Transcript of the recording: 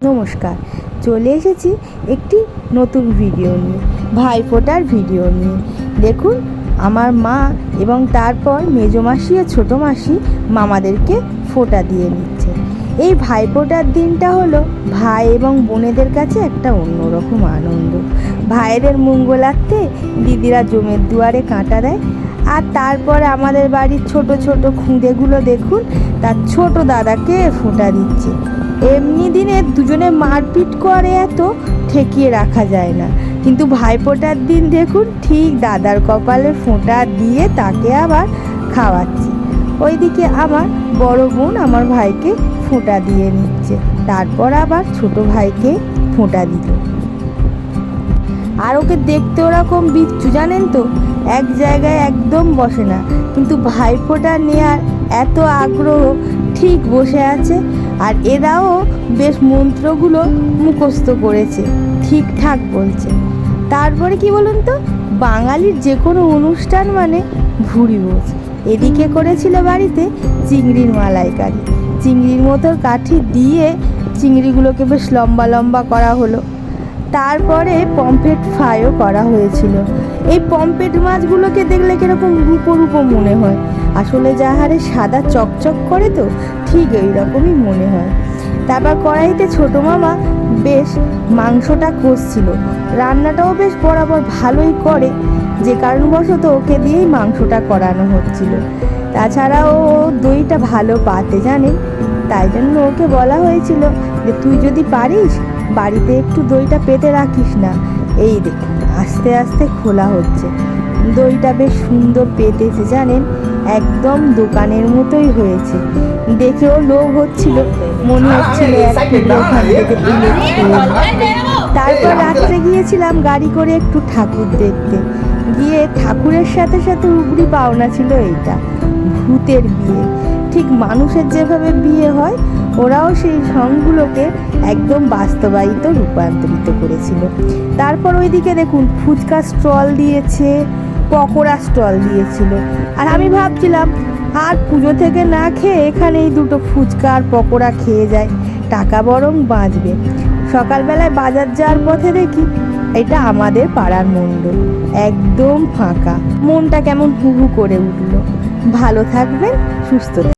নমস্কার, চলে এসেছি একটি নতুন ভিডিও নিয়ে, ভাইফোঁটার ভিডিও নিয়ে। দেখুন, আমার মা এবং তারপর মেজো মাসি ও ছোটো মাসি মামাদেরকে ফোঁটা দিয়ে নিচ্ছে। এই ভাইফোঁটার দিনটা হলো ভাই এবং বোনেদের কাছে একটা অন্যরকম আনন্দ। ভাইয়েদের মঙ্গলার্থে দিদিরা জমের দুয়ারে কাঁটা দেয়, আর তারপরে আমাদের বাড়ির ছোট ছোট খুদেগুলো দেখুন তার ছোট দাদাকে ফোঁটা দিচ্ছে। এমনি দিনে দুজনে মারপিট করে এত ঠেকিয়ে রাখা যায় না, কিন্তু ভাইফোঁটার দিন দেখুন ঠিক দাদার কপালে ফোঁটা দিয়ে তাকে আবার খাওয়াচ্ছে। ওইদিকে আমার বড় বোন আমার ভাইকে ফোঁটা দিয়ে নিচ্ছে, তারপর আবার ছোট ভাইকে ফোঁটা দিল। আর ওকে দেখতে ওরকম বিচ্ছু, জানেন তো, এক জায়গায় একদম বসে না, কিন্তু ভাইফোঁটা নেওয়ার এত আগ্রহ, ঠিক বসে আছে। আর এরাও বেশ মন্ত্রগুলো মুখস্থ করেছে, ঠিকঠাক বলছে। তারপরে কি বলুন তো, বাঙালির যে কোনো অনুষ্ঠান মানে ভুরি ভোজ। এদিকে করেছিল বাড়িতে চিংড়ির মালাইকারি, চিংড়ির মতো কাঠি দিয়ে চিংড়িগুলোকে বেশ লম্বা লম্বা করা হলো। তারপরে পমফ্রেট ফ্রাইও করা হয়েছিল। এই পমফ্রেট মাছগুলোকে দেখলে কীরকম রূপো রূপো মনে হয়, আসলে যা হারে সাদা চকচক করে তো ঠিক এই রকমই মনে হয়। তারপর কড়াইতে ছোটো মামা বেশ মাংসটা কষছিল, রান্নাটাও বেশ বরাবর ভালোই করে, যে কারণবশত ওকে দিয়েই মাংসটা করানো হচ্ছিল। তাছাড়াও দইটা ভালো পাতে, জানেন, তাই জন্য ওকে বলা হয়েছিল যে তুই যদি পারিস বাড়িতে একটু দইটা পেতে রাখিস না। এই দেখুন আস্তে আস্তে খোলা হচ্ছে, দইটা বেশ সুন্দর পেতেছে, জানেন, একদম দোকানের মতোই হয়েছে। দেখেও লোভ হচ্ছিল, মনে হচ্ছিল ওখান থেকে তুলে খেয়ে। তারপর রাত্রে গিয়েছিলাম গাড়ি করে একটু ঠাকুর দেখতে, গিয়ে ঠাকুরের সাথে সাথে উপরি পাওনা ছিল এইটা, ভূতের বিয়ে। ঠিক মানুষের যেভাবে বিয়ে হয়, ওরাও সেই সঙ্গগুলোকে একদম বাস্তবায়িত রূপান্তরিত করেছিল। তারপর ওইদিকে দেখুন ফুচকা স্টল দিয়েছে, পকোড়া স্টল দিয়েছিল। আর আমি ভাবছিলাম আর পুজো থেকে না খেয়ে এখানে এই দুটো ফুচকা আর পকোড়া খেয়ে যায়, টাকা বরং বাঁচবে। সকালবেলায় বাজার যাওয়ার পথে দেখি এটা আমাদের পাড়ার মণ্ডল, একদম ফাঁকা। মনটা কেমন হু হু করে উঠল। ভালো থাকবেন, সুস্থ থাকবেন।